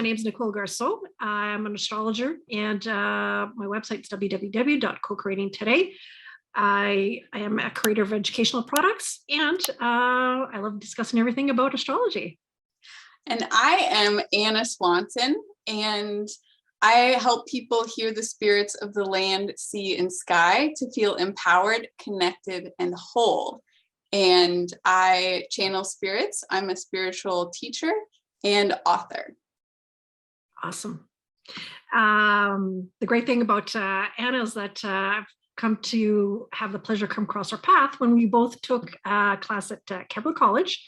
name is Nicole Garceau. I'm an astrologer, and my website is www.co-creatingtoday. I am a creator of educational products, and I love discussing everything about astrology. And I am Anna Swansun, and I help people hear the spirits of the land, sea, and sky to feel empowered, connected, and whole. And I channel spirits. I'm a spiritual teacher and author. Awesome. The great thing about Anna is that I've come to have the pleasure come across our path when we both took a class at Kepler College,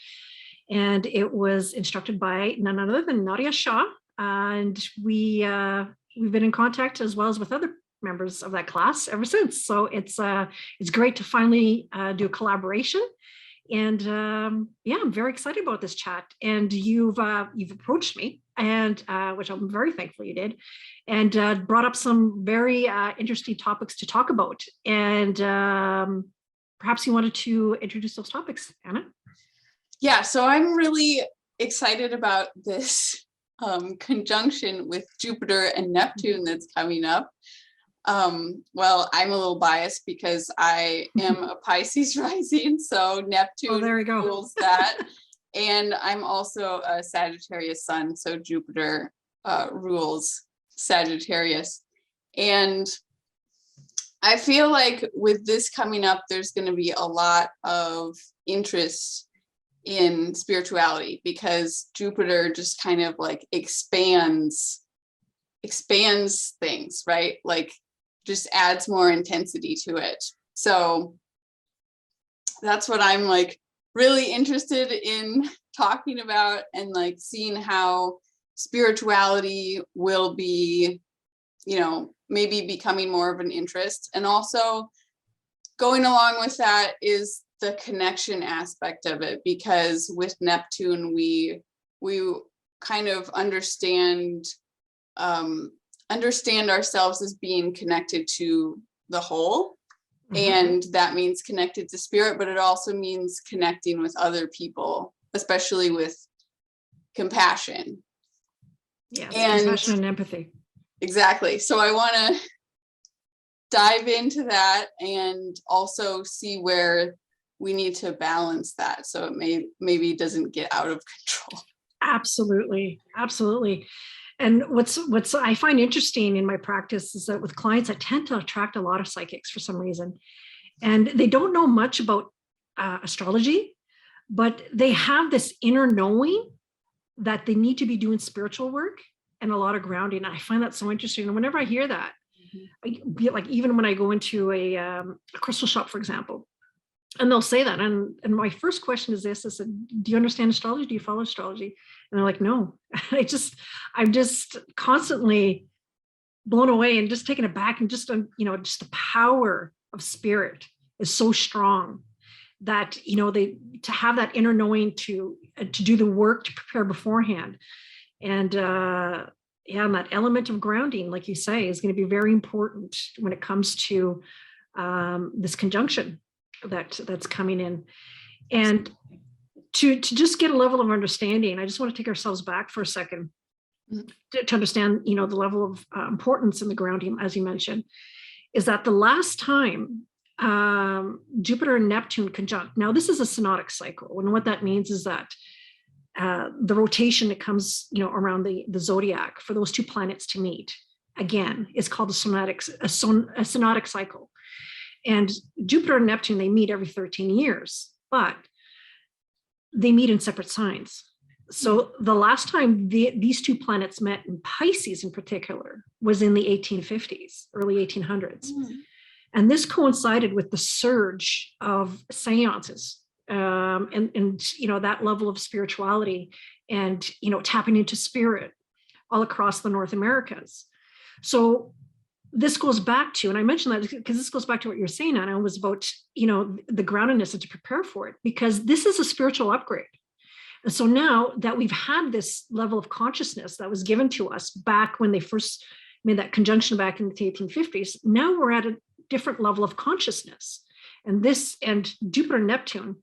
and it was instructed by none other than Nadia Shah. And we've been in contact as well as with other members of that class ever since. So it's great to finally do a collaboration. And yeah, I'm very excited about this chat. And you've approached me, and which I'm very thankful you did, and brought up some very interesting topics to talk about. And perhaps you wanted to introduce those topics, Anna? Yeah, so I'm really excited about this conjunction with Jupiter and Neptune that's coming up. Well, I'm a little biased because I am a Pisces rising, so Neptune rules that. And I'm also a Sagittarius sun, so Jupiter rules Sagittarius. And I feel like with this coming up, there's going to be a lot of interest in spirituality because Jupiter just kind of like expands things, right? Like just adds more intensity to it. So that's what I'm like really interested in talking about, and like seeing how spirituality will be, you know, maybe becoming more of an interest. And also going along with that is the connection aspect of it, because with Neptune, we kind of understand ourselves as being connected to the whole. And that means connected to spirit, but it also means connecting with other people, especially with compassion. Yeah, compassion and empathy. Exactly. So I want to dive into that and also see where we need to balance that so it maybe doesn't get out of control. Absolutely. And what's I find interesting in my practice is that with clients, I tend to attract a lot of psychics for some reason, and they don't know much about astrology, but they have this inner knowing that they need to be doing spiritual work and a lot of grounding. And I find that so interesting. And whenever I hear that, like even when I go into a crystal shop, for example, and they'll say that, and my first question is this: I said, "Do you understand astrology? Do you follow astrology?" And they're like, "No." I'm just constantly blown away and just taken aback, and just just the power of spirit is so strong that to have that inner knowing to do the work to prepare beforehand, and and that element of grounding, like you say, is going to be very important when it comes to this conjunction that's coming in. And to just get a level of understanding, I just want to take ourselves back for a second to understand, the level of importance in the grounding, as you mentioned, is that the last time Jupiter and Neptune conjunct, now this is a synodic cycle. And what that means is that the rotation that comes, around the zodiac for those two planets to meet again is called a synodic cycle. And Jupiter and Neptune, they meet every 13 years, but they meet in separate signs. So the last time these two planets met in Pisces in particular was in the 1850s, early 1800s. And this coincided with the surge of seances and that level of spirituality and, tapping into spirit all across the North Americas. So this goes back to, and I mentioned that because this goes back to what you're saying, Anna, was about, the groundedness and to prepare for it, because this is a spiritual upgrade. And so now that we've had this level of consciousness that was given to us back when they first made that conjunction back in the 1850s, now we're at a different level of consciousness. And Jupiter and Neptune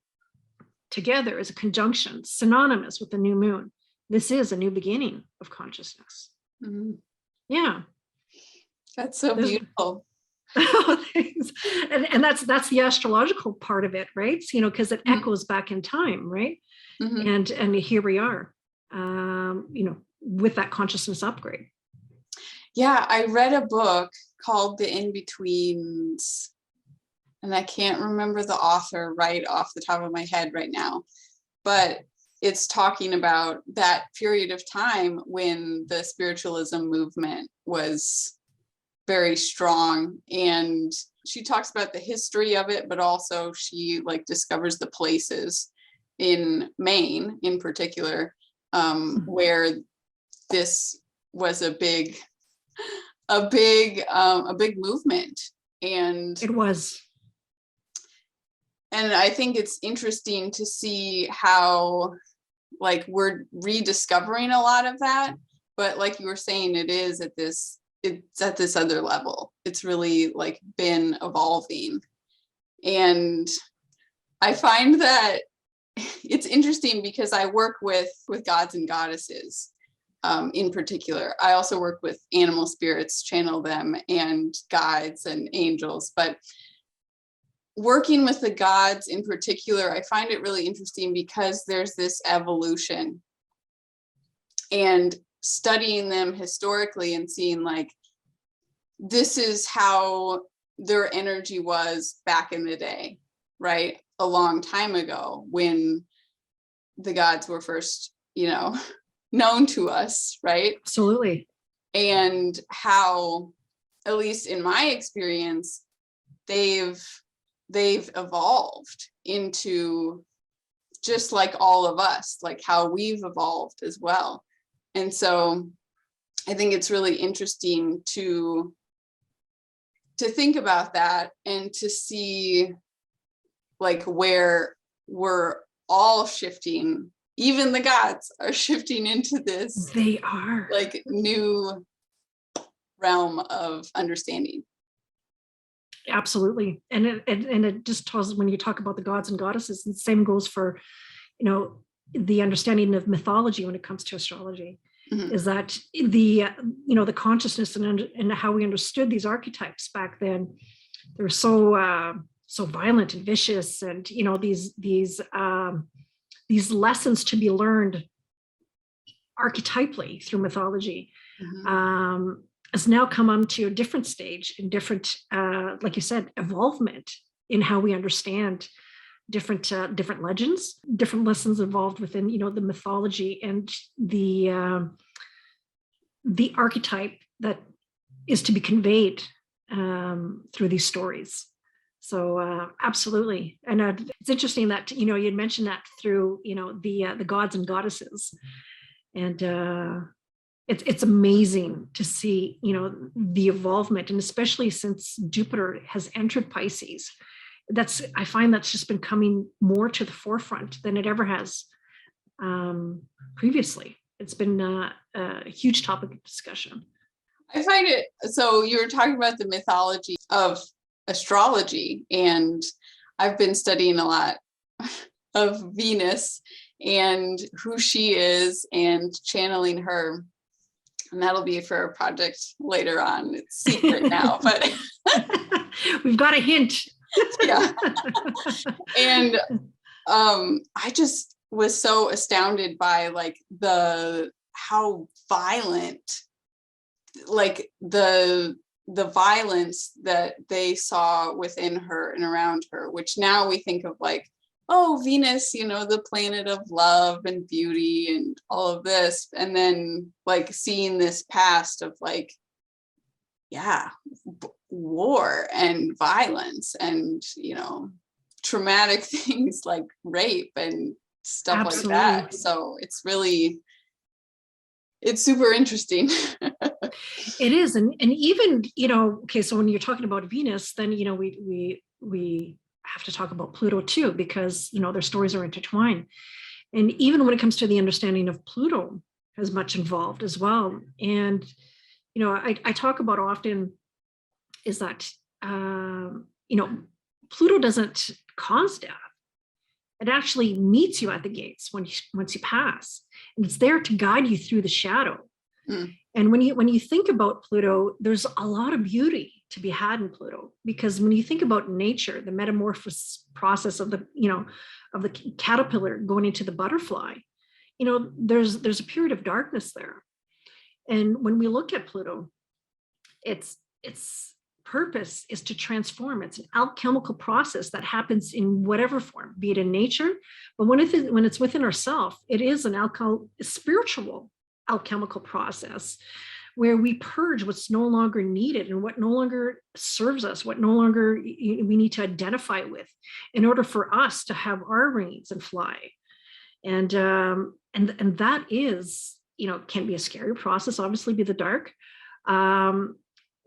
together is a conjunction synonymous with the new moon this is a new beginning of consciousness. Mhm. Yeah. That's so There's- beautiful. Oh, thanks. And that's the astrological part of it, right? So, because it Mhm. echoes back in time, right? Mhm. And here we are, with that consciousness upgrade. Yeah, I read a book called The In-Betweens, and I can't remember the author right off the top of my head right now, but it's talking about that period of time when the spiritualism movement was very strong, and she talks about the history of it, but also she like discovers the places in Maine in particular, where this was a big movement. And It was. I think it's interesting to see how like we're rediscovering a lot of that, but like you were saying, it's at this other level. It's really like been evolving. And I find that it's interesting because I work with gods and goddesses, in particular. I also work with animal spirits, channel them, and guides and angels. But working with the gods in particular, I find it really interesting because there's this evolution, and studying them historically and seeing like, this is how their energy was back in the day, right? A long time ago when the gods were first, known to us, right? Absolutely. And how, at least in my experience, they've evolved into just like all of us, like how we've evolved as well. And so I think it's really interesting to think about that and to see like where we're all shifting. Even the gods are shifting into this They are. like new realm of understanding. Absolutely. And it just tells, when you talk about the gods and goddesses, and the same goes for, the understanding of mythology when it comes to astrology, Mhm. is that the consciousness and how we understood these archetypes back then, they were so violent and vicious, and these lessons to be learned archetypally through mythology, Mhm. has now come on to a different stage, and different, like you said, evolvement in how we understand different legends, different lessons involved within the mythology, and the archetype that is to be conveyed through these stories. So absolutely. And it's interesting that you'd mentioned that through the gods and goddesses, and it's amazing to see the evolvement, and especially since Jupiter has entered Pisces. I find that's just been coming more to the forefront than it ever has previously. It's been a huge topic of discussion. I find it, so you were talking about the mythology of astrology, and I've been studying a lot of Venus and who she is and channeling her. And that'll be for a project later on. It's secret now, but we've got a hint. Yeah. And I just was so astounded by like how violent, like the violence that they saw within her and around her, which now we think of like, oh, Venus, the planet of love and beauty and all of this. And then like seeing this past of like, yeah, war and violence and, traumatic things like rape and stuff Absolutely. like that. So it's super interesting. It is. And even, okay, so when you're talking about Venus, then, we have to talk about Pluto too, because, their stories are intertwined. And even when it comes to the understanding of Pluto, has much involved as well. And, I talk about often is that, Pluto doesn't cause death. It actually meets you at the gates once you pass, and it's there to guide you through the shadow. And when you think about Pluto, there's a lot of beauty to be had in Pluto, because when you think about nature, the metamorphosis process of the caterpillar going into the butterfly, there's a period of darkness there. And when we look at Pluto, its purpose is to transform. It's an alchemical process that happens in whatever form, be it in nature, but when it's within ourselves, it is a spiritual alchemical process where we purge what's no longer needed and what no longer serves us, what no longer we need to identify with in order for us to have our wings and fly. And that is, can be a scary process, obviously, be the dark.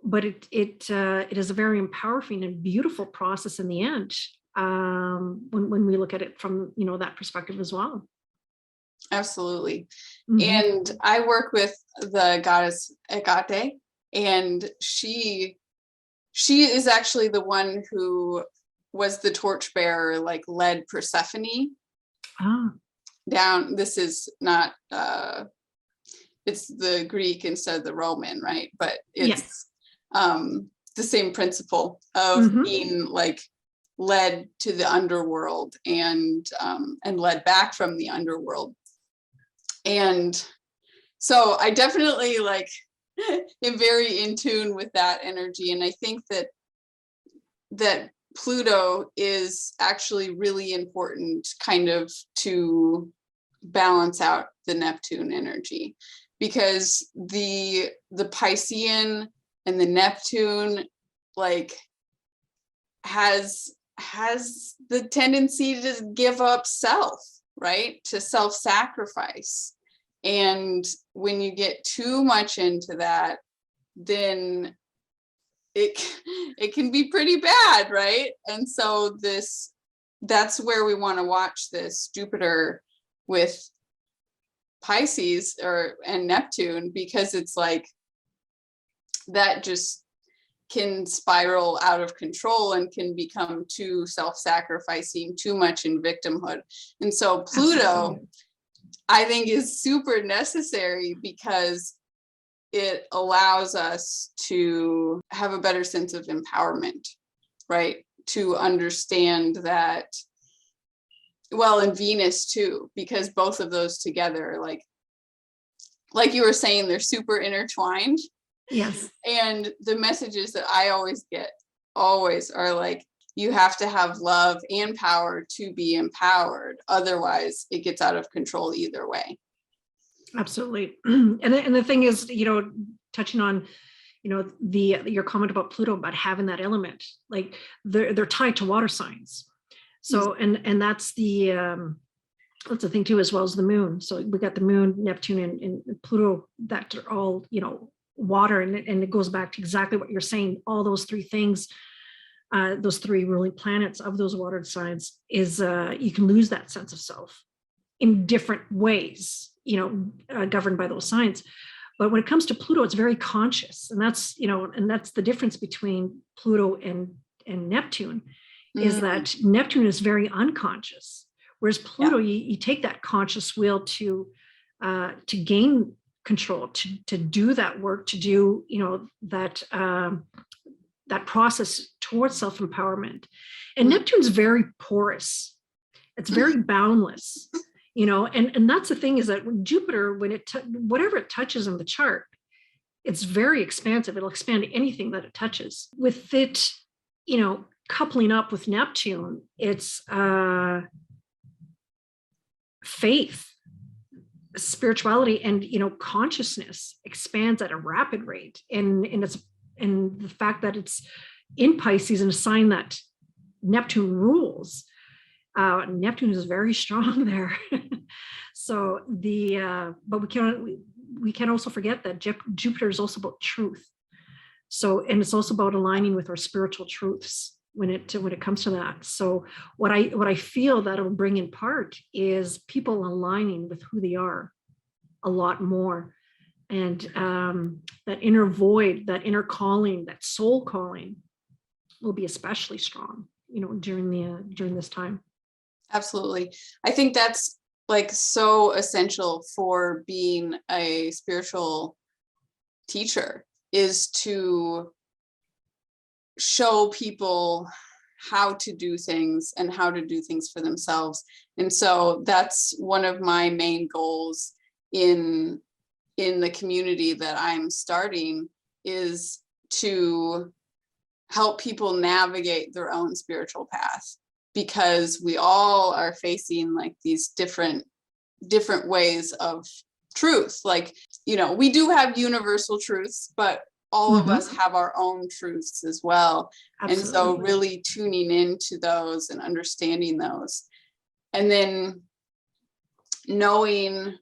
But it is a very empowering and beautiful process in the end, when we look at it from that perspective as well. Absolutely. And I work with the goddess Hecate, and she is actually the one who was the torchbearer, like led Persephone down. This is not it's the Greek instead of the Roman, right? But it's the same principle of being like led to the underworld and led back from the underworld. And so I definitely am very in tune with that energy. And I think that Pluto is actually really important kind of to balance out the Neptune energy, because the Piscean and the Neptune has the tendency to give up self, right? To self-sacrifice. And when you get too much into that, then it can be pretty bad, right? And so that's where we want to watch this Jupiter with Pisces and Neptune, because it's like that just can spiral out of control and can become too self-sacrificing, too much in victimhood. And so Pluto, absolutely, I think, is super necessary because it allows us to have a better sense of empowerment, right? To understand that, well, and Venus too, because both of those together, like you were saying, they're super intertwined. Yes. And the messages that I always get are like, you have to have love and power to be empowered. Otherwise, it gets out of control either way. Absolutely. And the thing is, touching on, your comment about Pluto, about having that element, like they're tied to water signs. So, and that's the thing too, as well as the moon. So we got the moon, Neptune, and Pluto, that are all, water, and it goes back to exactly what you're saying. All those three things, those three ruling planets of those water signs, is you can lose that sense of self in different ways, governed by those signs. But when it comes to Pluto, it's very conscious, and that's the difference between Pluto and Neptune, is that Neptune is very unconscious, whereas Pluto, you take that conscious will to gain control, to do that work, to do that process towards self-empowerment. And Neptune's very porous, it's very boundless, and that's the thing, is that when Jupiter, when whatever it touches in the chart, it's very expansive. It'll expand anything that it touches. With it, coupling up with Neptune, it's faith, spirituality, and consciousness expands at a rapid rate. And the fact that it's in Pisces, and a sign that Neptune rules, Neptune is very strong there. So but we can also forget that Jupiter is also about truth. So, and it's also about aligning with our spiritual truths when it comes to that. So what I feel that it'll bring in part is people aligning with who they are a lot more, and that inner void, that inner calling, that soul calling, will be especially strong, during this time. Absolutely. I think that's like so essential for being a spiritual teacher, is to show people how to do things and how to do things for themselves. And so that's one of my main goals in the community that I'm starting, is to help people navigate their own spiritual path, because we all are facing like these different ways of truth. Like, you know, we do have universal truths, but all of us have our own truths as well. Absolutely. And so really tuning into those and understanding those, and then knowing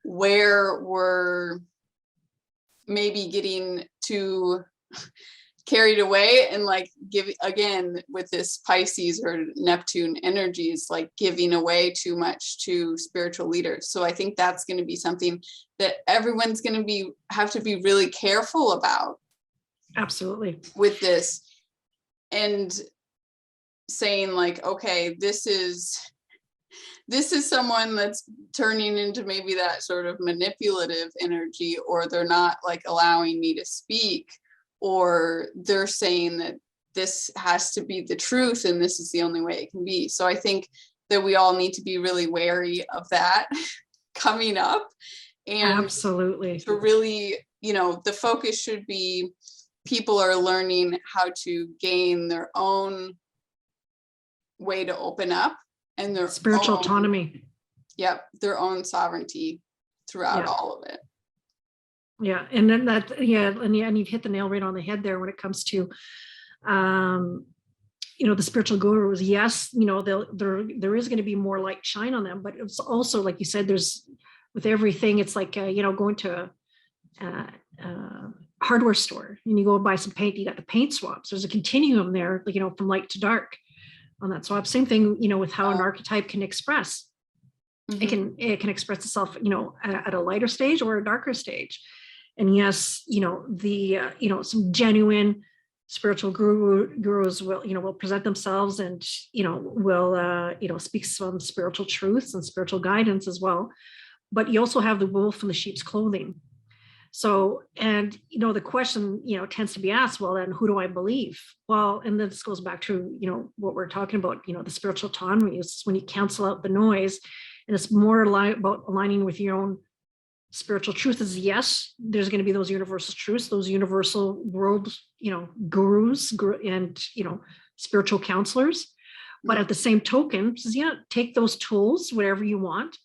where we're maybe getting too carried away, and like give, again, with this Pisces or Neptune energies, like giving away too much to spiritual leaders. So I think that's going to be something that everyone's going to have to be really careful about. Absolutely. With this, and saying like, okay, this is someone that's turning into maybe that sort of manipulative energy, or they're not like allowing me to speak, or they're saying that this has to be the truth and this is the only way it can be. So I think that we all need to be really wary of that coming up. And absolutely, to really, you know, the focus should be people are learning how to gain their own way to open up, and their spiritual own autonomy. Yep, their own sovereignty throughout all of it. Yeah, and then that, and you've hit the nail right on the head there when it comes to, you know, the spiritual gurus. Yes, you know, there is going to be more light shine on them, but it's also, like you said, there's, with everything, it's like, you know, going to a hardware store and you go buy some paint, you got the paint swabs. There's a continuum there, you know, from light to dark on that swab. Same thing, you know, with how an archetype can express. It can express itself, you know, at a lighter stage or a darker stage. And yes, you know, the you know, some genuine spiritual gurus will, you know, will present themselves and, you know, will you know, speak some spiritual truths and spiritual guidance as well. But you also have the wolf in the sheep's clothing. So, and, you know, the question, you know, tends to be asked, well, then who do I believe? Well, and this goes back to, you know, what we're talking about, you know, the spiritual autonomy is when you cancel out the noise, and it's more about aligning with your own spiritual truth. Is yes, there's going to be those universal truths, those universal world, you know, gurus and, you know, spiritual counselors. But at the same token, says, yeah, take those tools, whatever you want,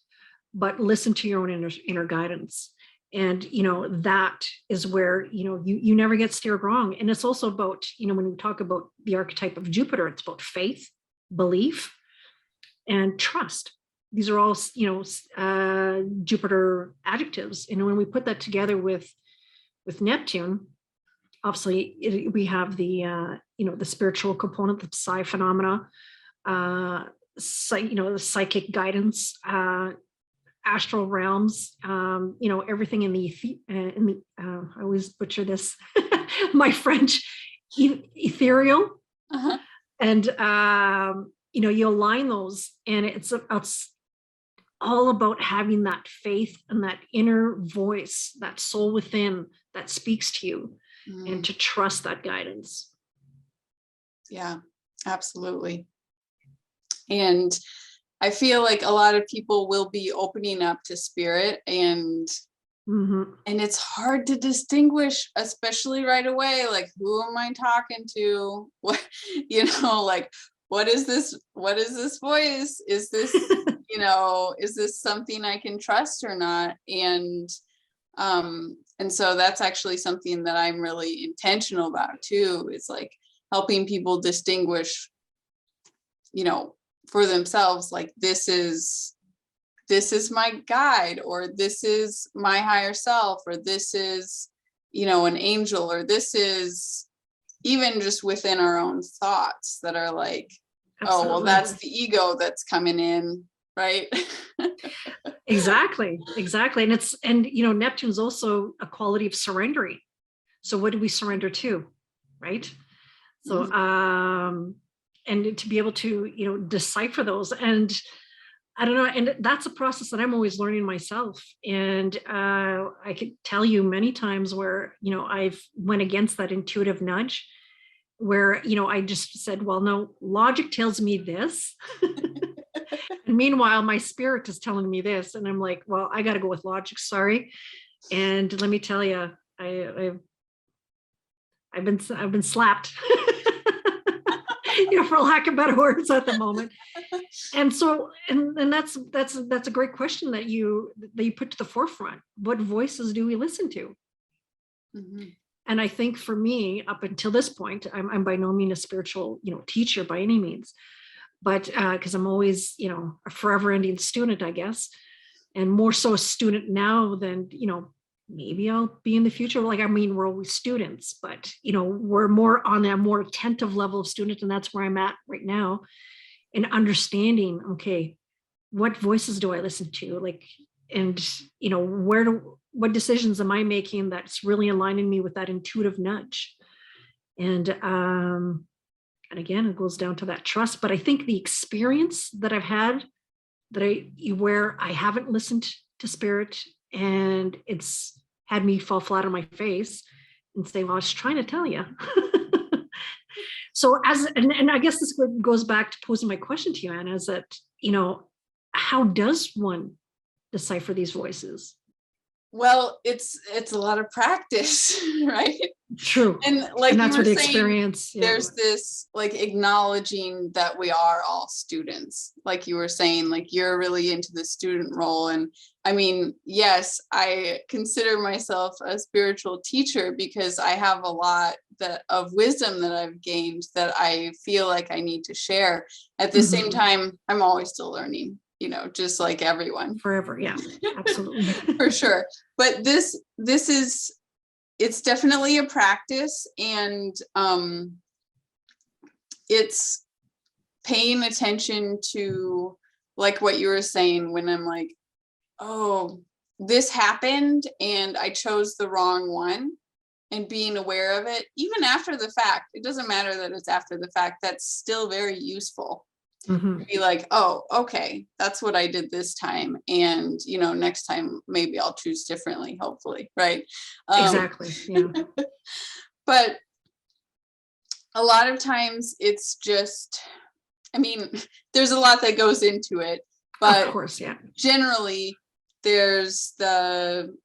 but listen to your own inner guidance. And, you know, that is where, you know, you never get steered wrong. And it's also about, you know, when we talk about the archetype of Jupiter, it's about faith, belief, and trust. These are all, you know, Jupiter adjectives. And when we put that together with Neptune, obviously we have the, you know, the spiritual component, the psi phenomena, you know, the psychic guidance, astral realms, you know, everything in the I always butcher this, my French, ethereal, and you know, you align those, and it's all about having that faith and that inner voice, that soul within that speaks to you, and to trust that guidance. Yeah, absolutely. And I feel like a lot of people will be opening up to spirit, and it's hard to distinguish, especially right away, like, who am I talking to? What, you know, like, what is this voice? Is this, you know, is this something I can trust or not? And so that's actually something that I'm really intentional about too, is like helping people distinguish, you know, for themselves, like, this is my guide, or this is my higher self, or this is, you know, an angel, or this is even just within our own thoughts that are like, oh, well, that's the ego that's coming in, right? Exactly. And you know, Neptune's also a quality of surrendering. So what do we surrender to, right? So and to be able to, decipher those. And I don't know, and that's a process that I'm always learning myself. And I could tell you many times where, I've went against that intuitive nudge, where, I just said, well, no, logic tells me this. And meanwhile, my spirit is telling me this. And I'm like, well, I got to go with logic. Sorry. And let me tell you, I've been slapped, for lack of better words at the moment. And so, and that's a great question that you put to the forefront. What voices do we listen to? Mm-hmm. And I think for me, up until this point, I'm by no means a spiritual, teacher by any means, but because I'm always, a forever ending student, I guess, and more so a student now than, maybe I'll be in the future. We're always students, but, we're more on a more attentive level of student. And that's where I'm at right now, in understanding, okay, what voices do I listen to? And, what decisions am I making that's really aligning me with that intuitive nudge? And again, it goes down to that trust. But I think the experience that I've had where I haven't listened to spirit, and it's had me fall flat on my face and say, well, I was trying to tell you. So and I guess this goes back to posing my question to you, Anna, is that, how does one decipher these voices? Well, it's a lot of practice, right? True. And and that's you were what the saying, experience. there's this acknowledging that we are all students. Like you were saying, you're really into the student role. And I mean, yes, I consider myself a spiritual teacher because I have a lot of wisdom that I've gained that I feel like I need to share. At the same time, I'm always still learning, just like everyone. Forever. Yeah, absolutely. For sure. But it's definitely a practice, and it's paying attention to what you were saying, when I'm like, oh, this happened and I chose the wrong one, and being aware of it, even after the fact. It doesn't matter that it's after the fact, that's still very useful. Mm-hmm. Be like, oh, okay, that's what I did this time. And, next time, maybe I'll choose differently, hopefully. Right. Exactly. Yeah. But a lot of times it's just, there's a lot that goes into it, but of course, yeah. Generally there's the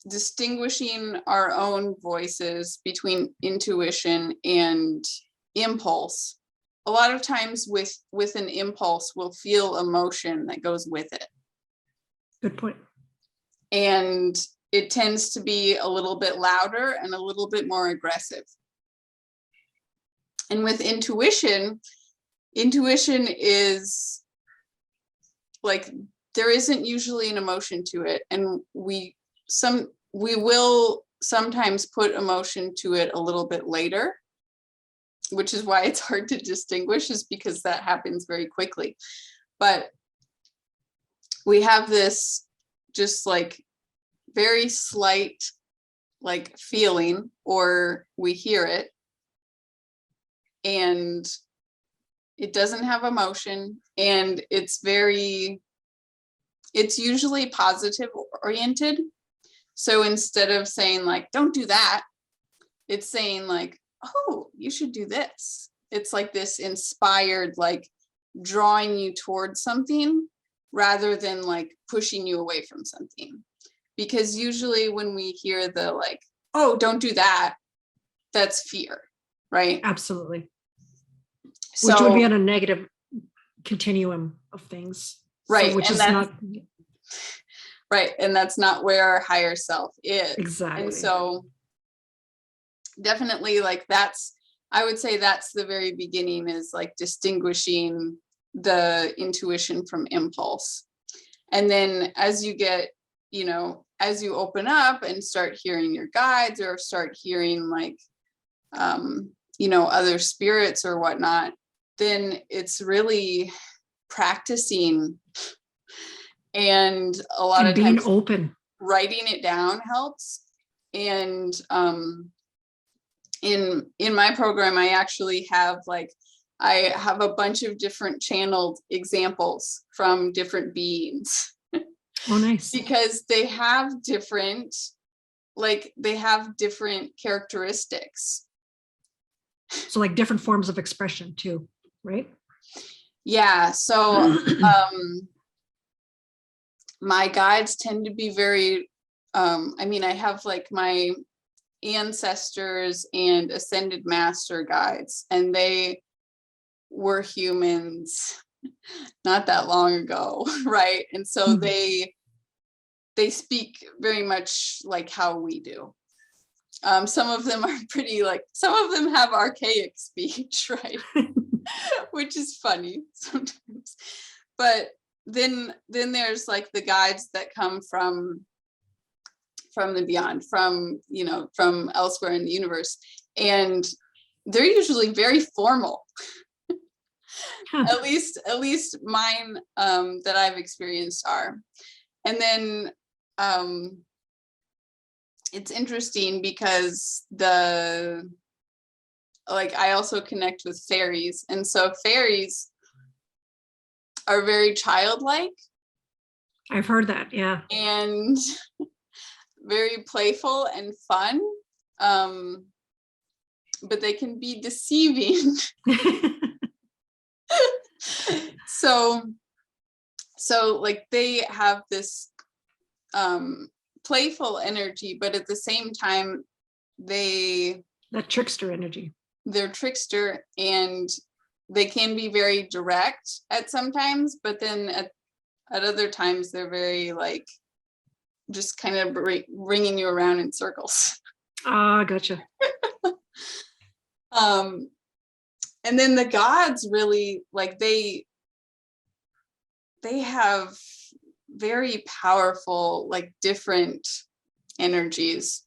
distinguishing our own voices between intuition and impulse. A lot of times with an impulse, we'll feel emotion that goes with it. Good point. And it tends to be a little bit louder and a little bit more aggressive. And with intuition is there isn't usually an emotion to it. And we will sometimes put emotion to it a little bit later, which is why it's hard to distinguish, is because that happens very quickly. But we have this just very slight feeling, or we hear it, and it doesn't have emotion, and it's usually positive oriented. So instead of saying don't do that, it's saying oh, you should do this. It's this inspired, drawing you towards something rather than pushing you away from something. Because usually when we hear the oh, don't do that, that's fear, right? Absolutely. So, which would be on a negative continuum of things. Right. So, which and is not right. And that's not where our higher self is. Exactly. And so definitely I would say that's the very beginning, is distinguishing the intuition from impulse. And then as you get, as you open up and start hearing your guides, or start hearing other spirits or whatnot, then it's really practicing. And a lot of being times open, writing it down helps. And in my program, I actually have I have a bunch of different channeled examples from different beings. Oh, nice. Because they have different, characteristics. So like different forms of expression too, right? Yeah. So my guides tend to be very, I have like my ancestors and ascended master guides, and they were humans not that long ago, right? And so they speak very much like how we do. Some of them are pretty some of them have archaic speech, right? Which is funny sometimes. But then there's like the guides that come from the beyond, from elsewhere in the universe, and they're usually very formal. At least mine that I've experienced are. And then it's interesting because I also connect with fairies, and so fairies are very childlike. I've heard that, yeah. And very playful and fun, but they can be deceiving. So like they have this playful energy, but at the same time that trickster energy. They're trickster, and they can be very direct at sometimes, but then at other times they're very just kind of ringing you around in circles. Ah, gotcha. And then the gods really they have very powerful different energies.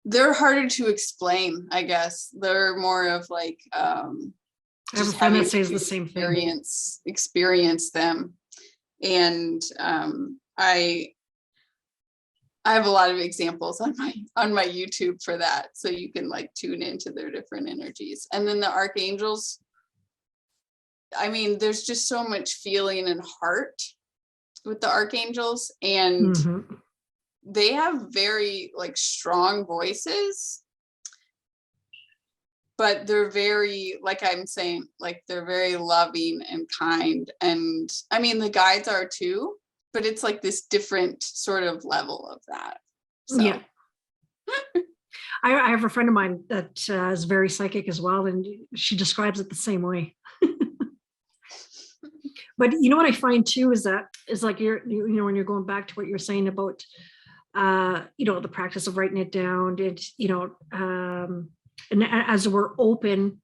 They're harder to explain, I guess. They're more of I have a friend that says the same thing. Experience them. And I have a lot of examples on my YouTube for that, so you can tune into their different energies. And then the archangels, there's just so much feeling and heart with the archangels, and they have very strong voices, but they're very, I'm saying, they're very loving and kind. And the guides are too, but it's this different sort of level of that. So. Yeah. I have a friend of mine that is very psychic as well, and she describes it the same way. But you know what I find too is that when you're going back to what you're saying about the practice of writing it down, and and as we're open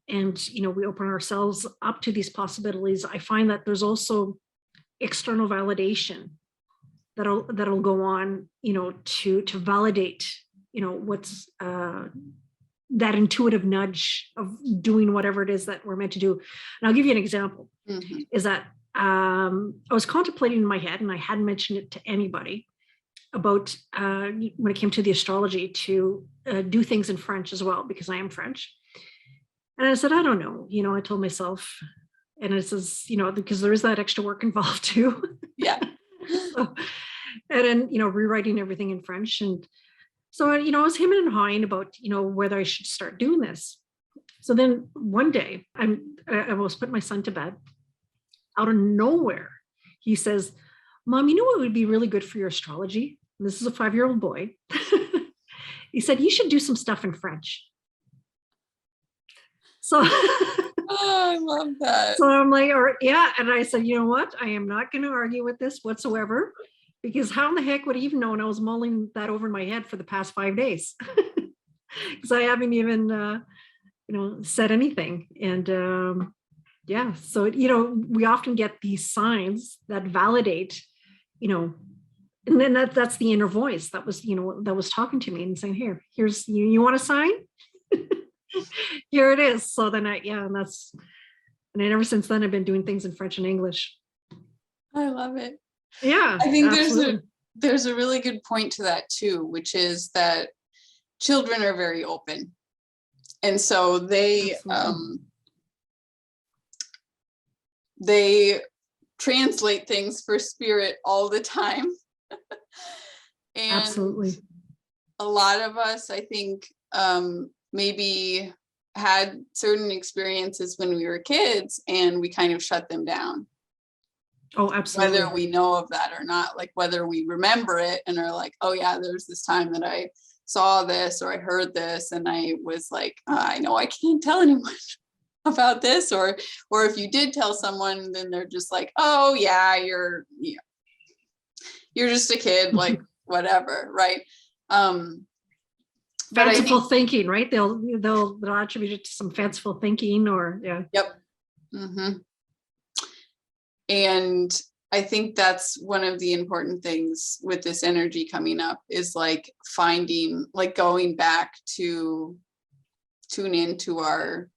and we open ourselves up to these possibilities, I find that there's also external validation that'll go on to validate what's that intuitive nudge of doing whatever it is that we're meant to do. And I'll give you an example. Is that I was contemplating in my head, and I hadn't mentioned it to anybody, about when it came to the astrology, to do things in French as well, because I am French. And I said, I don't know, I told myself, and it says, because there is that extra work involved too. Yeah. So, and then, rewriting everything in French. And so, I was hemming and hawing about, whether I should start doing this. So then one day I was putting my son to bed. Out of nowhere, he says, Mom, you know what would be really good for your astrology? And this is a 5-year-old boy. He said, you should do some stuff in French. So I love that. So I'm like, yeah. And I said, you know what? I am not going to argue with this whatsoever, because how in the heck would I even know? And I was mulling that over in my head for the past 5 days, because I haven't even, said anything. And yeah, so, we often get these signs that validate, and then that's the inner voice that was, that was talking to me and saying, here's you want a sign? Here it is. So then and then ever since then I've been doing things in French and English. I love it. Yeah, I think there's a really good point to that too, which is that children are very open. And so Absolutely. they translate things for spirit all the time. And Absolutely. a lot of us, I think, maybe had certain experiences when we were kids and we kind of shut them down. Oh, absolutely. Whether we know of that or not, like whether we remember it and are like, oh yeah, there's this time that I saw this or I heard this and I was like, I know I can't tell anyone about this, or if you did tell someone, then they're just like, oh yeah, you're just a kid, like whatever, right? But Fanciful thinking, right? They'll attribute it to some fanciful thinking, or yeah. Yep. And I think that's one of the important things with this energy coming up is like finding, like going back to tune into our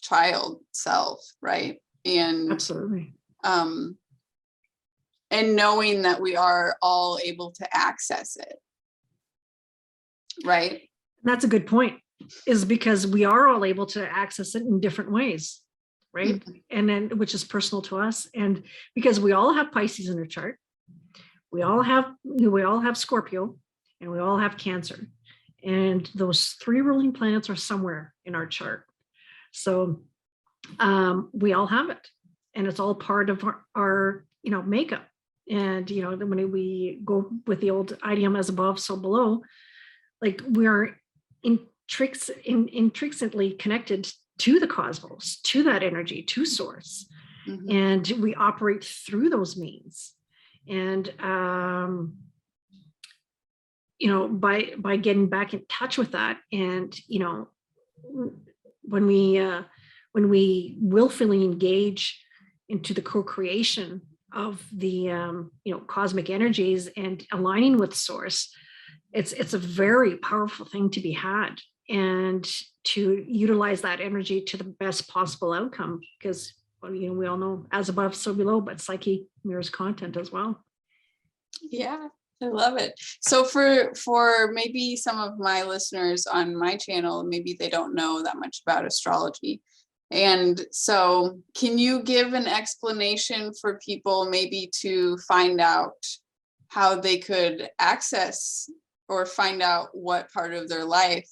child self, right? And Absolutely. and knowing that we are all able to access it, right? That's a good point, is because we are all able to access it in different ways, right? Mm-hmm. And then, which is personal to us. And because we all have Pisces in our chart, we all have Scorpio, and we all have Cancer. And those 3 ruling planets are somewhere in our chart. So we all have it. And it's all part of our makeup. And, when we go with the old idiom, as above, so below, like we are intricately connected to the cosmos, to that energy, to source. Mm-hmm. And we operate through those means. And, by getting back in touch with that, and, when we willfully engage into the co-creation of the, cosmic energies and aligning with source, it's a very powerful thing to be had, and to utilize that energy to the best possible outcome, because we all know, as above, so below, but psyche mirrors content as well. Yeah, I love it. So for maybe some of my listeners on my channel, maybe they don't know that much about astrology. And so can you give an explanation for people maybe to find out how they could access or find out what part of their life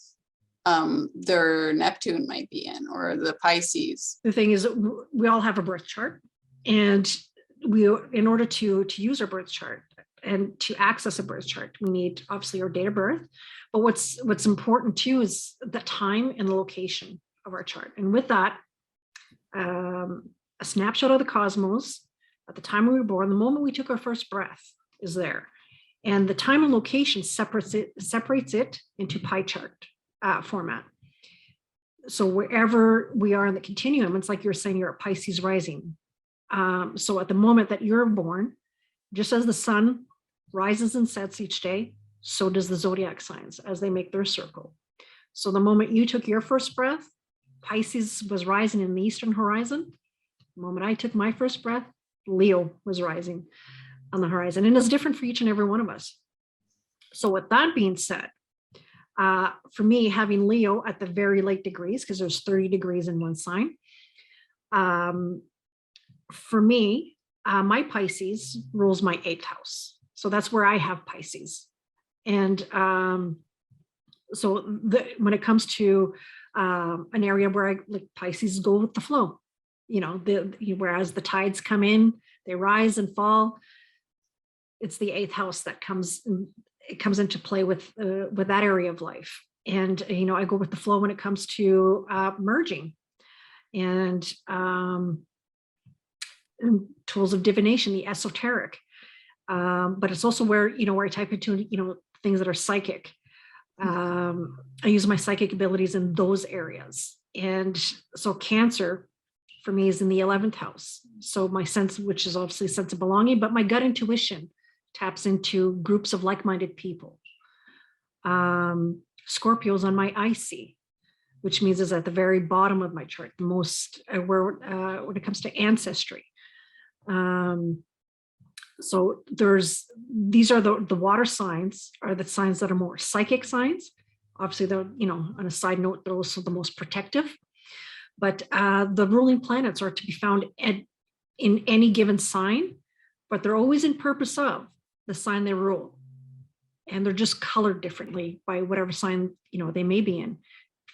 their Neptune might be in, or the Pisces? The thing is, we all have a birth chart, and in order to use our birth chart and to access a birth chart, we need obviously our date of birth. But what's important too is the time and the location of our chart. And with that, a snapshot of the cosmos at the time we were born, the moment we took our first breath, is there. And the time and location separates it into pie chart format. So wherever we are in the continuum, it's like you're saying you're a Pisces rising. So at the moment that you're born, just as the sun rises and sets each day, so does the zodiac signs as they make their circle. So the moment you took your first breath, Pisces was rising in the eastern horizon. The moment I took my first breath, Leo was rising on the horizon. And it's different for each and every one of us. So with that being said, for me, having Leo at the very late degrees, because there's 30 degrees in one sign, for me, my Pisces rules my 8th house. So that's where I have Pisces. And so when it comes to an area where Pisces go with the flow, whereas the tides come in, they rise and fall. It's the 8th house that comes into play with that area of life. And, I go with the flow when it comes to merging and tools of divination, the esoteric. But it's also where I type into, things that are psychic. I use my psychic abilities in those areas. And so Cancer for me is in the 11th house. So my sense, which is obviously a sense of belonging, but my gut intuition taps into groups of like-minded people. Scorpio's on my IC, which means is at the very bottom of my chart, the most when it comes to ancestry. So these are the water signs, are the signs that are more psychic signs, Obviously, they're, on a side note, they're also the most protective. But the ruling planets are to be found in any given sign, but they're always in purpose of the sign they rule. And they're just colored differently by whatever sign, they may be in.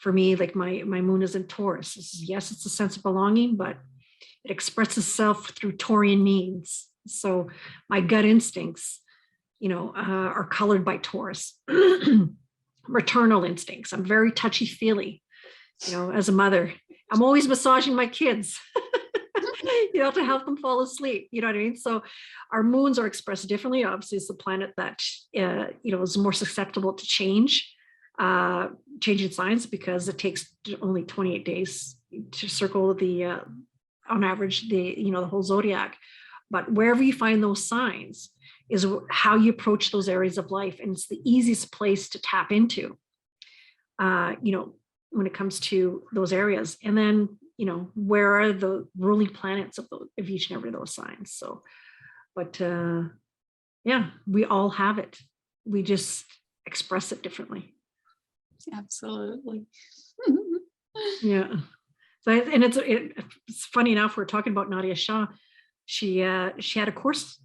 For me, like my moon is in Taurus. Yes, it's a sense of belonging, but it expresses itself through Taurian means. So my gut instincts, are colored by Taurus. Maternal instincts. I'm very touchy-feely, as a mother. I'm always massaging my kids, to help them fall asleep. You know what I mean? So our moons are expressed differently. Obviously, it's the planet that, is more susceptible to changing signs, because it takes only 28 days to circle the, on average, the whole zodiac. But wherever you find those signs is how you approach those areas of life. And it's the easiest place to tap into, when it comes to those areas. And then, where are the ruling planets of each and every of those signs? So, but yeah, we all have it. We just express it differently. Absolutely. Yeah. So, and it's funny enough, we're talking about Nadia Shah. She had a course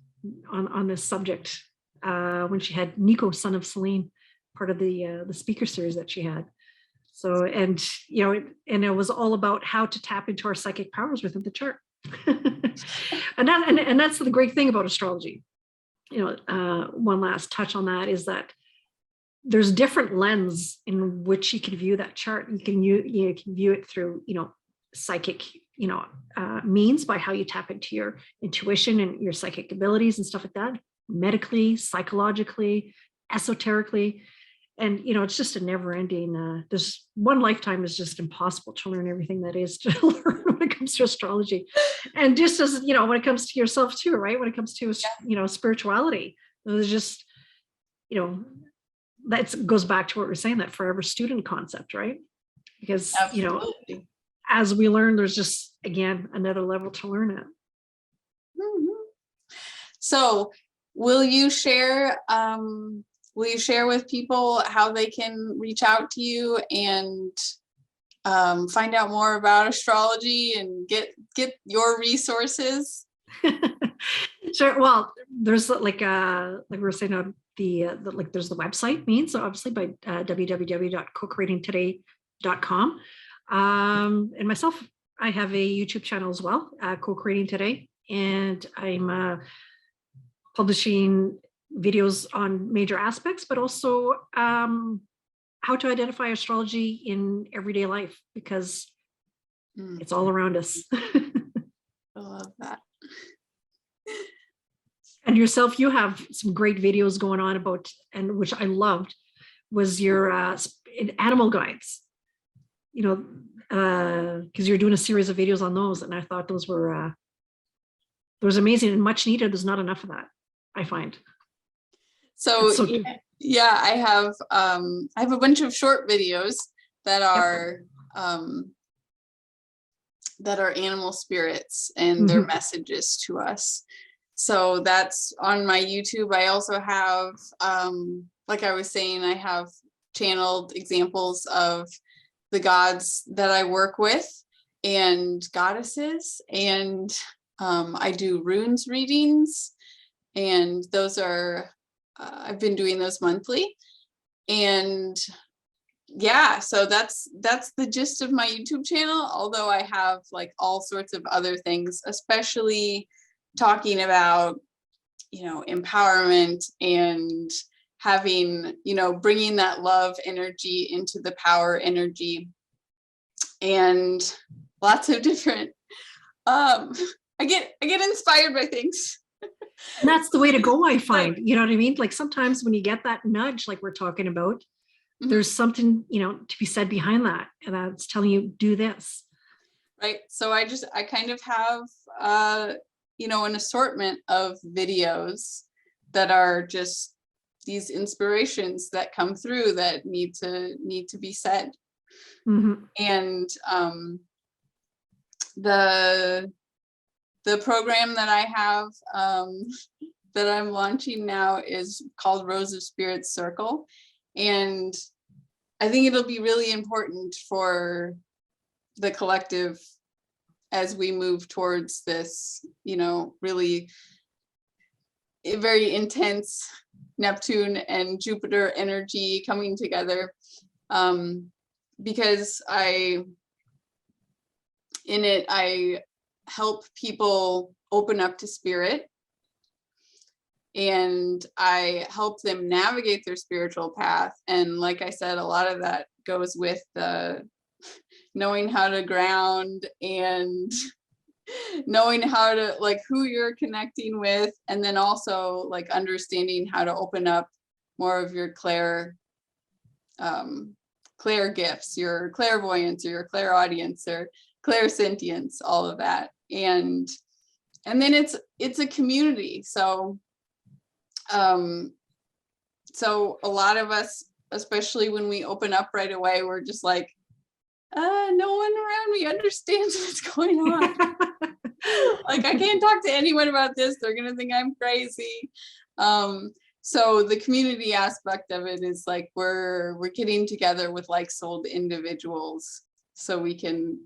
on this subject when she had Nico, son of Celine, part of the speaker series that she had. So, and and it was all about how to tap into our psychic powers within the chart. and that's the great thing about astrology. One last touch on that is that there's different lens in which you can view that chart. You can view it through psychic means, by how you tap into your intuition and your psychic abilities and stuff like that, medically, psychologically, esoterically. And it's just a never-ending. There's one lifetime is just impossible to learn everything that is to learn when it comes to astrology, and just as when it comes to yourself too, right? When it comes to spirituality, there's just that goes back to what we're saying, that forever student concept, right? Because Absolutely. As we learn, there's just again another level to learn at. Mm-hmm. So, will you share? Will you share with people how they can reach out to you and find out more about astrology and get your resources? Sure. Well, there's like we were saying, there's the website means, so obviously by www.co-creatingtoday.com. And myself, I have a YouTube channel as well, Co-Creating Today, and I'm publishing videos on major aspects, but also how to identify astrology in everyday life, because it's all around us. I love that. And yourself, you have some great videos going on about, and which I loved, was your animal guides. Because you're doing a series of videos on those, and I thought those were amazing and much needed. There's not enough of that, I find. So yeah, I have a bunch of short videos that are animal spirits and their messages to us. So that's on my YouTube. I also have, like I was saying, I have channeled examples of the gods that I work with and goddesses, and I do runes readings, and those are I've been doing those monthly. And yeah, so that's the gist of my YouTube channel, although I have like all sorts of other things, especially talking about empowerment and having bringing that love energy into the power energy, and lots of different I get inspired by things. And that's the way to go, I find. You know what I mean? Like sometimes when you get that nudge, like we're talking about, there's something, to be said behind that. And that's telling you, do this. Right. So I kind of have, an assortment of videos that are just these inspirations that come through that need to be said. And the program that I have that I'm launching now is called Rose of Spirits Circle. And I think it'll be really important for the collective as we move towards this, you know, really very intense Neptune and Jupiter energy coming together. Because I help people open up to spirit, and I help them navigate their spiritual path. And like I said, a lot of that goes with the knowing how to ground and knowing how to, like, who you're connecting with, and then also like understanding how to open up more of your clair gifts, your clairvoyance, or your clairaudience, or clairsentience, all of that. And then it's a community. So so a lot of us, especially when we open up right away, we're just like, no one around me understands what's going on. Like, I can't talk to anyone about this. They're gonna think I'm crazy. So the community aspect of it is like we're getting together with like-souled individuals so we can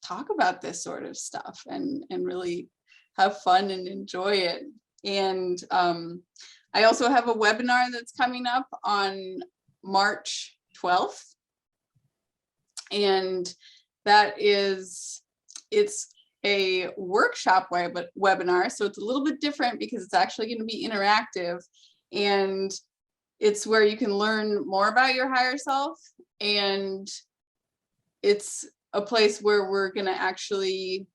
talk about this sort of stuff and really have fun and enjoy it. And I also have a webinar that's coming up on March 12th. And it's a workshop webinar. So it's a little bit different because it's actually going to be interactive. And it's where you can learn more about your higher self. And it's a place where we're going to actually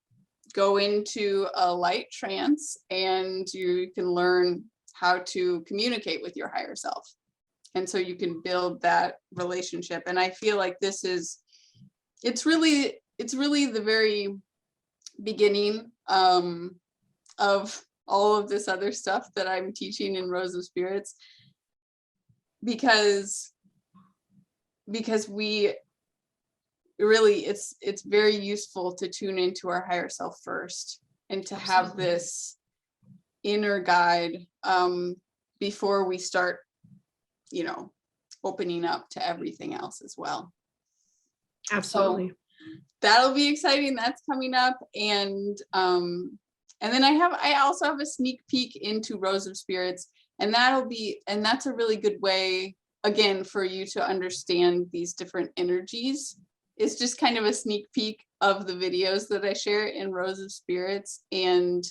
go into a light trance, and you can learn how to communicate with your higher self. And so you can build that relationship. And I feel like it's really the very beginning of all of this other stuff that I'm teaching in Rose of Spirits, because we really, it's very useful to tune into our higher self first, and to have this inner guide before we start, you know, opening up to everything else as well. Absolutely. So that'll be exciting. That's coming up. And then I also have a sneak peek into Rose of Spirits, and that's a really good way, again, for you to understand these different energies. It's just kind of a sneak peek of the videos that I share in Rose of Spirits. And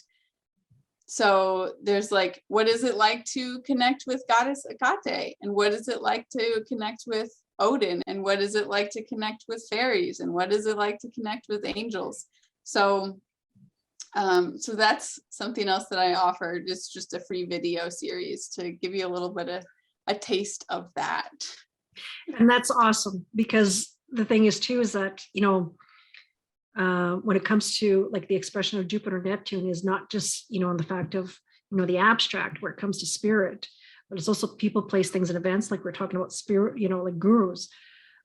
so there's like, what is it like to connect with Goddess Agate? And what is it like to connect with Odin? And what is it like to connect with fairies? And what is it like to connect with angels? So so that's something else that I offered. It's just a free video series to give you a little bit of a taste of that. And that's awesome, because the thing is too, is that, you know, when it comes to like the expression of Jupiter and Neptune is not just, you know, on the fact of, you know, the abstract where it comes to spirit, but it's also people, place, things, and events, like we're talking about spirit, you know, like gurus.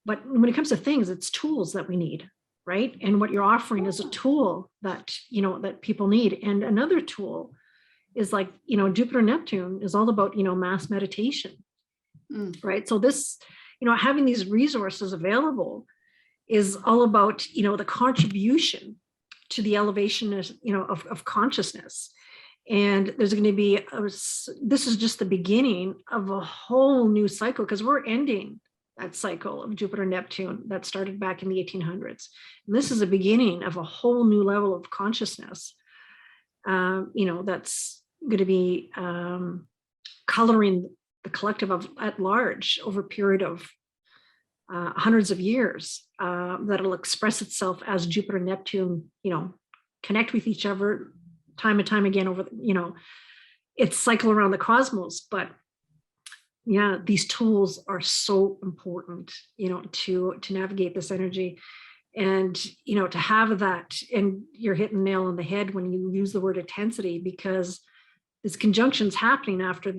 But when it comes to things, it's tools that we need, right? And what you're offering is a tool that, you know, that people need. And another tool is like, you know, Jupiter and Neptune is all about, you know, mass meditation, right? So this, you know, having these resources available is all about, you know, the contribution to the elevation of, you know, of consciousness. And there's going to be, this is just the beginning of a whole new cycle, because we're ending that cycle of Jupiter and Neptune that started back in the 1800s. And this is the beginning of a whole new level of consciousness, you know, that's going to be coloring the collective at large over a period of hundreds of years, that will express itself as Jupiter and Neptune, you know, connect with each other time and time again over, you know, it's cycle around the cosmos. But yeah, these tools are so important, you know, to navigate this energy. And, you know, to have that, and you're hitting the nail on the head when you use the word intensity, because this conjunction's happening after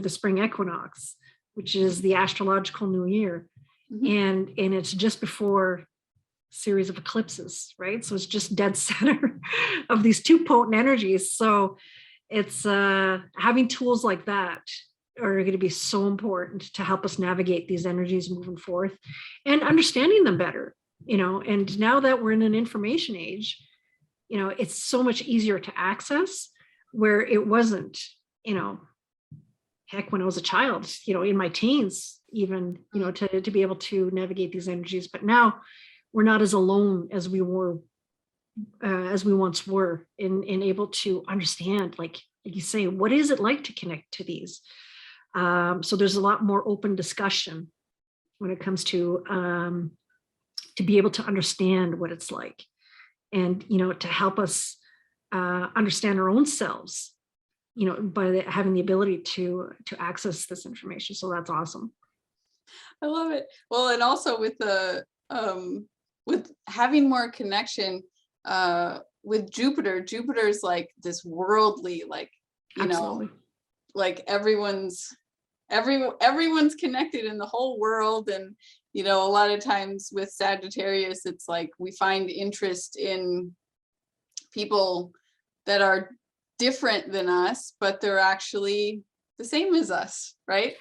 the spring equinox, which is the astrological new year. And it's just before series of eclipses, right? So it's just dead center of these two potent energies. So it's having tools like that are going to be so important to help us navigate these energies moving forth and understanding them better, and now that we're in an information age, it's so much easier to access where it wasn't, heck, when I was a child, in my teens, even, to be able to navigate these energies. But now we're not as alone as we were, as we once were, in able to understand, like you say, what is it like to connect to these? So there's a lot more open discussion when it comes to be able to understand what it's like, and to help us understand our own selves, by having the ability to access this information. So that's awesome. I love it. Well, and also with the with having more connection with Jupiter's like this worldly, like, Absolutely. like everyone's connected in the whole world. And a lot of times with Sagittarius, it's like we find interest in people that are different than us, but they're actually the same as us, right?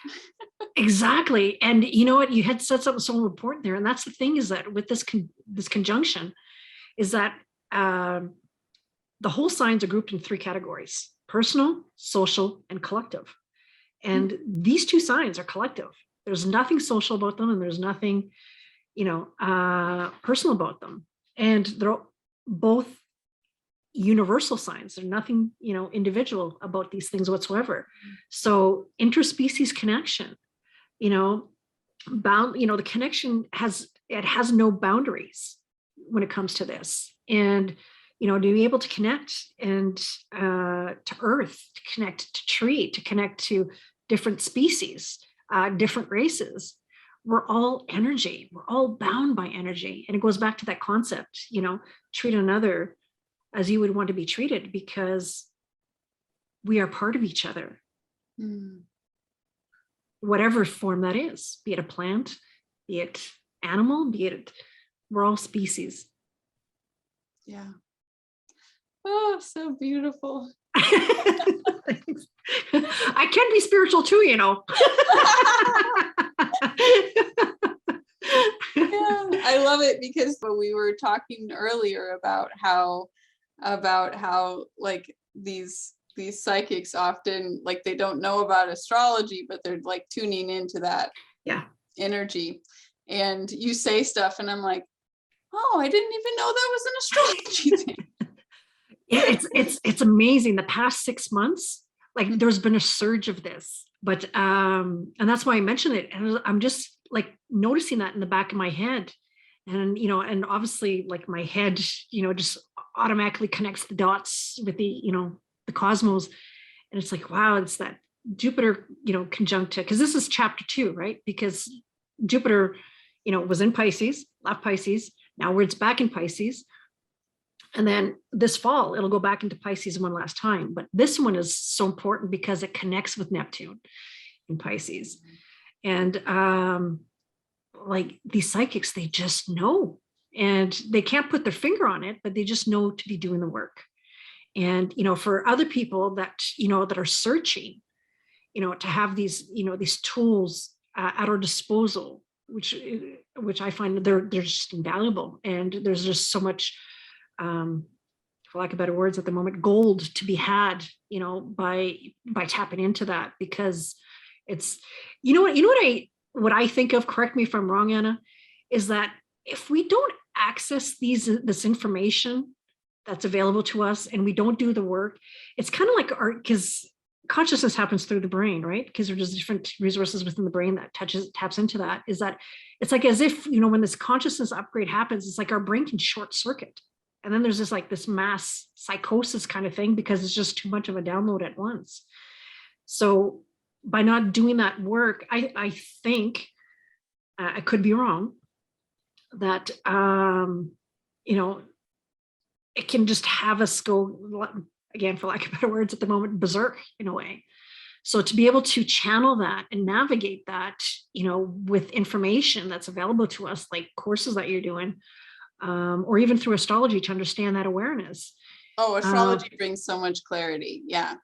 Exactly. And you know what, you had said something so important there, and that's the thing, is that with this conjunction, is that the whole signs are grouped in 3 categories: personal, social, and collective. And these 2 signs are collective. There's nothing social about them, and there's nothing, personal about them. And they're both universal signs. There's nothing, individual about these things whatsoever. So interspecies connection, the connection has no boundaries when it comes to this. And, to be able to connect and to Earth, to connect to tree, to connect to different species, different races. We're all energy. We're all bound by energy. And it goes back to that concept, treat another as you would want to be treated, because we are part of each other. Whatever form that is, be it a plant, be it animal, we're all species. Yeah. Oh, so beautiful. I can be spiritual too, Yeah, I love it, because we were talking earlier about how like these psychics often, like, they don't know about astrology, but they're like tuning into that energy. And you say stuff and I'm like, oh, I didn't even know that was an astrology thing. It's amazing. The past 6 months, like, there's been a surge of this, but and that's why I mentioned it. And I'm just like noticing that in the back of my head, and and obviously, like, my head, just automatically connects the dots with the cosmos, and it's like, wow, it's that Jupiter, conjunct, because this is chapter 2, right? Because Jupiter, was in Pisces, left Pisces. Now it's back in Pisces. And then this fall, it'll go back into Pisces one last time. But this one is so important because it connects with Neptune in Pisces. And like, these psychics, they just know. And they can't put their finger on it, but they just know to be doing the work. And, for other people that, that are searching, to have these, these tools at our disposal, which I find they're just invaluable. And there's just so much, for lack of better words at the moment, gold to be had, by tapping into that, because it's, what I think of, correct me if I'm wrong, Anna, is that if we don't access this information that's available to us, and we don't do the work, it's kind of like because consciousness happens through the brain, right? Because there's different resources within the brain that taps into that. Is that it's like as if, when this consciousness upgrade happens, it's like our brain can short circuit. And then there's this mass psychosis kind of thing, because it's just too much of a download at once. So by not doing that work, I think, I could be wrong, that, it can just have us go, again, for lack of better words at the moment, berserk in a way. So to be able to channel that and navigate that, with information that's available to us, like courses that you're doing, or even through astrology, to understand that awareness. Oh, astrology brings so much clarity. Yeah.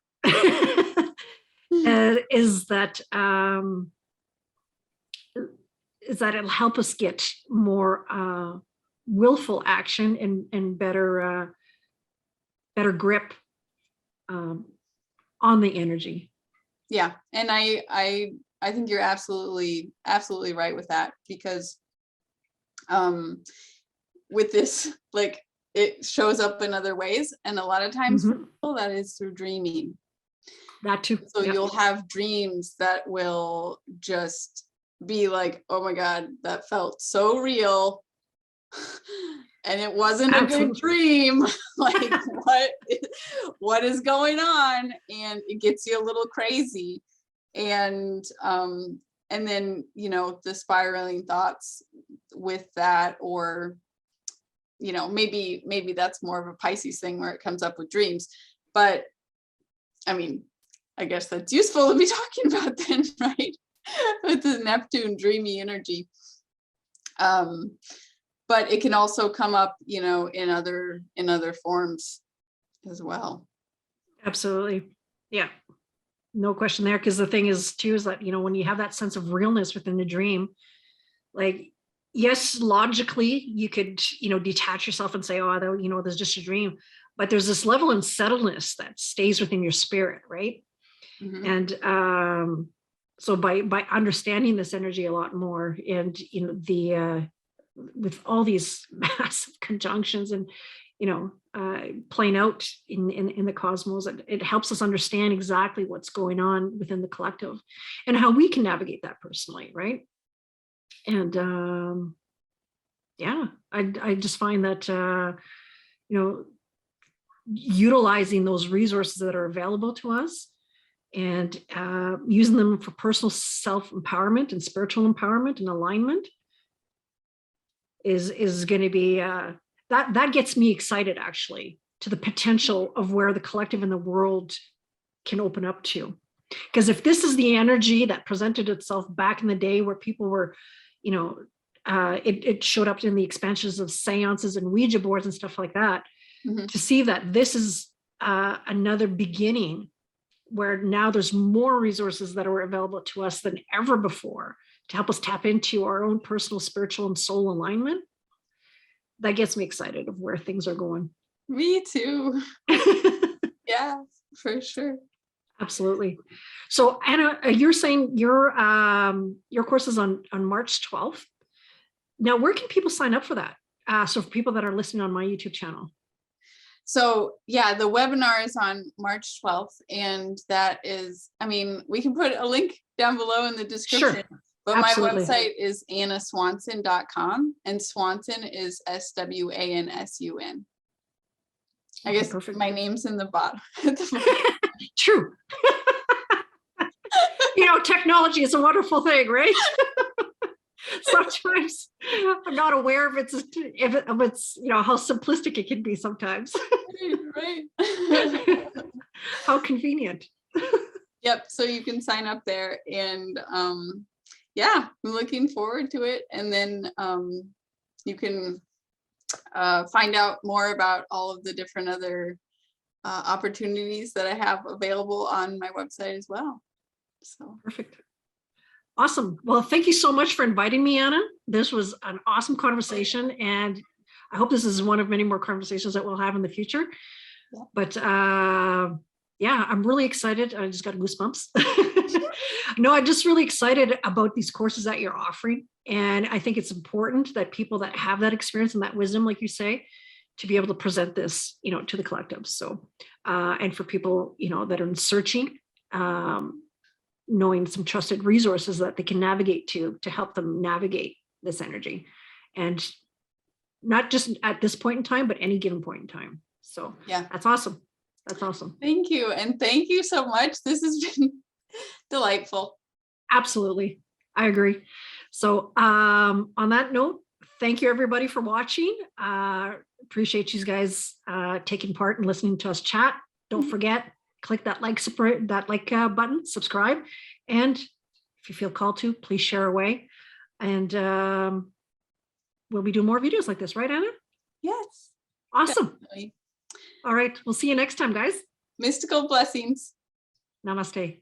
is that it'll help us get more willful action and better grip on the energy. Yeah, and I think you're absolutely right with that, because with this, like, it shows up in other ways, and a lot of times for people that is through dreaming. That too. So you'll have dreams that will just be like, oh my God, that felt so real. And it wasn't a good dream. Like, what is going on? And it gets you a little crazy. And then, you know, the spiraling thoughts with that, or, you know, maybe that's more of a Pisces thing where it comes up with dreams. But I mean, I guess that's useful to be talking about then, right? With the Neptune dreamy energy. But it can also come up, you know, in other forms as well. Absolutely. Yeah. No question there. Because the thing is too, is that, you know, when you have that sense of realness within the dream, like, yes, logically you could, you know, detach yourself and say, oh, you know, there's just a dream, but there's this level of unsettledness that stays within your spirit, right? And so by understanding this energy a lot more, and, you know, the with all these massive conjunctions and, you know, playing out in the cosmos, it helps us understand exactly what's going on within the collective and how we can navigate that personally, right? And yeah, I just find that you know, utilizing those resources that are available to us and using them for personal self-empowerment and spiritual empowerment and alignment is going to be that gets me excited, actually, to the potential of where the collective and the world can open up to. Because if this is the energy that presented itself back in the day, where people were, you know, it showed up in the expansions of seances and Ouija boards and stuff like that, to see that this is another beginning, where now there's more resources that are available to us than ever before to help us tap into our own personal spiritual and soul alignment. That gets me excited of where things are going. Me too. Yeah, for sure. Absolutely. So Anna, you're saying your course is on March 12th. Now, where can people sign up for that? So for people that are listening on my YouTube channel. So yeah, the webinar is on March 12th, and that is, I mean, we can put a link down below in the description. Sure. But absolutely. My website is annaswansun.com, and Swansun is SWANSUN. I guess perfect. My name's in the bottom. True. You know, technology is a wonderful thing, right? Sometimes I'm not aware if it's you know, how simplistic it can be sometimes. Right. How convenient. Yep. So you can sign up there, and yeah, I'm looking forward to it. And then you can find out more about all of the different other opportunities that I have available on my website as well. So perfect. Awesome. Well, thank you so much for inviting me, Anna. This was an awesome conversation, and I hope this is one of many more conversations that we'll have in the future. Yeah. But yeah, I'm really excited. I just got goosebumps. No, I'm just really excited about these courses that you're offering. And I think it's important that people that have that experience and that wisdom, like you say, to be able to present this, you know, to the collective. So, and for people, you know, that are searching, knowing some trusted resources that they can navigate to help them navigate this energy. And not just at this point in time, but any given point in time. So yeah, that's awesome. That's awesome. Thank you. And thank you so much. This has been delightful. Absolutely. I agree. So on that note, thank you everybody for watching. Appreciate you guys taking part and listening to us chat. Don't forget, click that like button, subscribe. And if you feel called to, please share away. And we'll be doing more videos like this, right, Anna? Yes. Awesome. Definitely. All right. We'll see you next time, guys. Mystical blessings. Namaste.